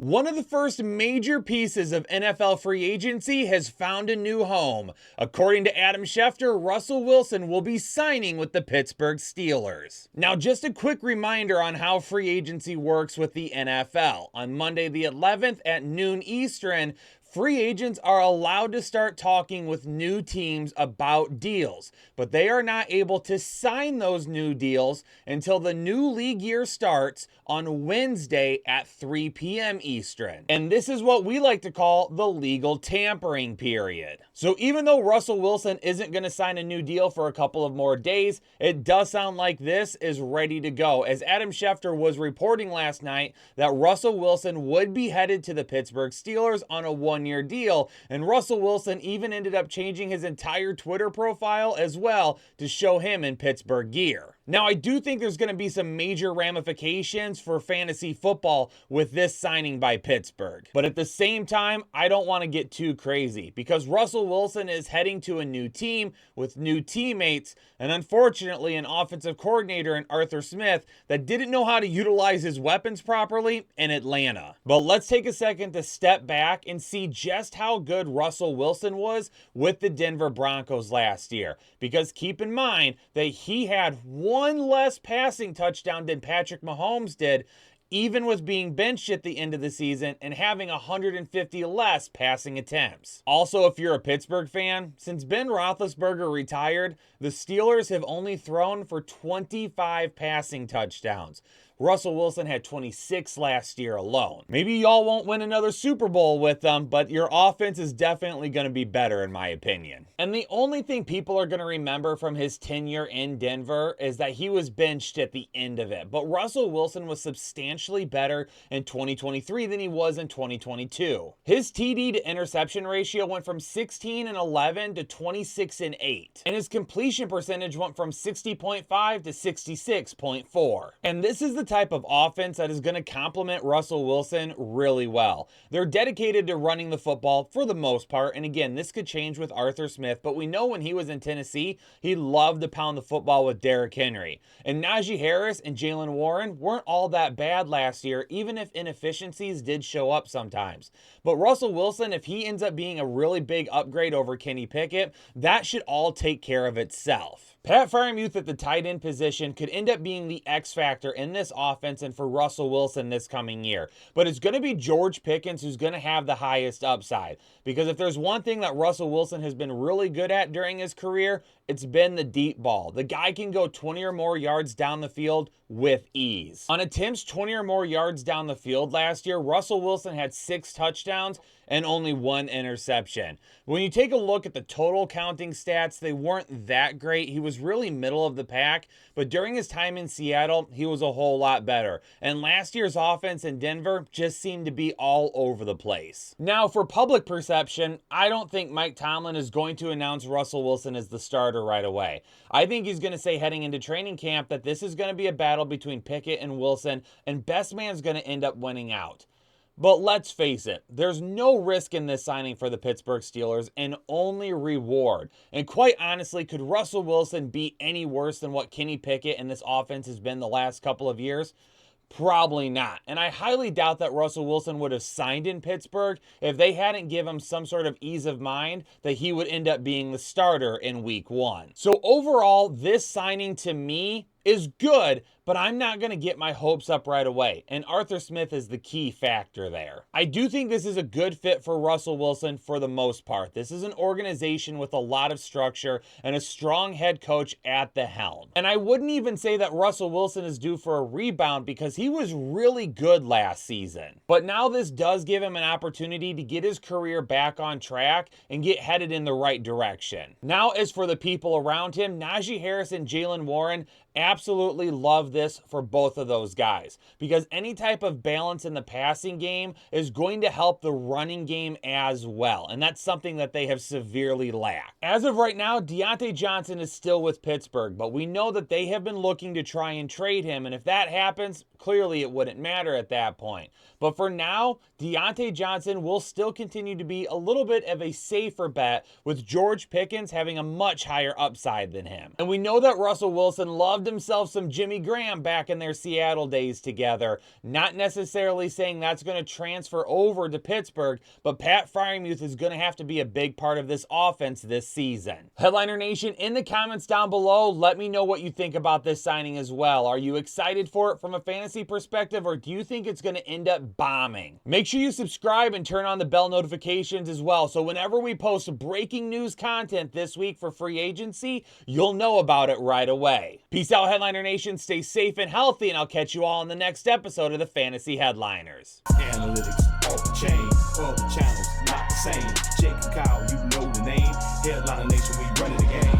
One of the first major pieces of NFL free agency has found a new home. According to Adam Schefter, Russell Wilson will be signing with the Pittsburgh Steelers. Now, just a quick reminder on how free agency works with the NFL. On Monday the 11th at noon Eastern, free agents are allowed to start talking with new teams about deals, but they are not able to sign those new deals until the new league year starts on Wednesday at 3 p.m. Eastern. And this is what we like to call the legal tampering period. So even though Russell Wilson isn't going to sign a new deal for a couple of more days, it does sound like this is ready to go, as Adam Schefter was reporting last night that Russell Wilson would be headed to the Pittsburgh Steelers on a one-year deal, and Russell Wilson even ended up changing his entire Twitter profile as well to show him in Pittsburgh gear. Now, I do think there's going to be some major ramifications for fantasy football with this signing by Pittsburgh. But at the same time, I don't want to get too crazy because Russell Wilson is heading to a new team with new teammates and unfortunately an offensive coordinator in Arthur Smith that didn't know how to utilize his weapons properly in Atlanta. But let's take a second to step back and see just how good Russell Wilson was with the Denver Broncos last year. Because keep in mind that he had one less passing touchdown than Patrick Mahomes did, even with being benched at the end of the season and having 150 less passing attempts. Also, if you're a Pittsburgh fan, since Ben Roethlisberger retired, the Steelers have only thrown for 25 passing touchdowns. Russell Wilson had 26 last year alone. Maybe y'all won't win another Super Bowl with them, but your offense is definitely going to be better in my opinion. And the only thing people are going to remember from his tenure in Denver is that he was benched at the end of it. But Russell Wilson was substantially better in 2023 than he was in 2022. His TD to interception ratio went from 16-11 to 26-8. And his completion percentage went from 60.5 to 66.4. And this is the type of offense that is going to complement Russell Wilson really well. They're dedicated to running the football for the most part, and again, this could change with Arthur Smith, but we know when he was in Tennessee, he loved to pound the football with Derrick Henry. And Najee Harris and Jaylen Warren weren't all that bad last year, even if inefficiencies did show up sometimes. But Russell Wilson, if he ends up being a really big upgrade over Kenny Pickett, that should all take care of itself. Pat Freiermuth at the tight end position could end up being the X factor in this offense and for Russell Wilson this coming year. But it's going to be George Pickens who's going to have the highest upside. Because if there's one thing that Russell Wilson has been really good at during his career, it's been the deep ball. The guy can go 20 or more yards down the field with ease. On attempts 20 or more yards down the field last year, Russell Wilson had 6 touchdowns and only 1 interception. When you take a look at the total counting stats, they weren't that great. He was really middle of the pack, but during his time in Seattle, he was a whole lot better. And last year's offense in Denver just seemed to be all over the place. Now, for public perception, I don't think Mike Tomlin is going to announce Russell Wilson as the starter right away. I think he's going to say heading into training camp that this is going to be a battle between Pickett and Wilson, and best man's going to end up winning out. But let's face it, there's no risk in this signing for the Pittsburgh Steelers and only reward. And quite honestly, could Russell Wilson be any worse than what Kenny Pickett and this offense has been the last couple of years? Probably not. And I highly doubt that Russell Wilson would have signed in Pittsburgh if they hadn't given him some sort of ease of mind that he would end up being the starter in week 1. So overall, this signing to me is good, but I'm not going to get my hopes up right away. And Arthur Smith is the key factor there. I do think this is a good fit for Russell Wilson for the most part. This is an organization with a lot of structure and a strong head coach at the helm. And I wouldn't even say that Russell Wilson is due for a rebound because he was really good last season. But now this does give him an opportunity to get his career back on track and get headed in the right direction. Now, as for the people around him, Najee Harris and Jaylen Warren absolutely love this for both of those guys because any type of balance in the passing game is going to help the running game as well, and that's something that they have severely lacked. As of right now, Diontae Johnson is still with Pittsburgh, but we know that they have been looking to try and trade him, and if that happens, clearly it wouldn't matter at that point. But for now, Diontae Johnson will still continue to be a little bit of a safer bet with George Pickens having a much higher upside than him. And we know that Russell Wilson loved themselves some Jimmy Graham back in their Seattle days together. Not necessarily saying that's going to transfer over to Pittsburgh, but Pat Freiermuth is going to have to be a big part of this offense this season. Headliner Nation, in the comments down below, let me know what you think about this signing as well. Are you excited for it from a fantasy perspective, or do you think it's going to end up bombing? Make sure you subscribe and turn on the bell notifications as well, so whenever we post breaking news content this week for free agency, you'll know about it right away. Peace out, Headliner Nation. Stay safe and healthy, and I'll catch you all in the next episode of the Fantasy Headliners. Analytics off the chain, all the channels not the same. Jake and Kyle, you know the name. Headliner Nation, we running the game.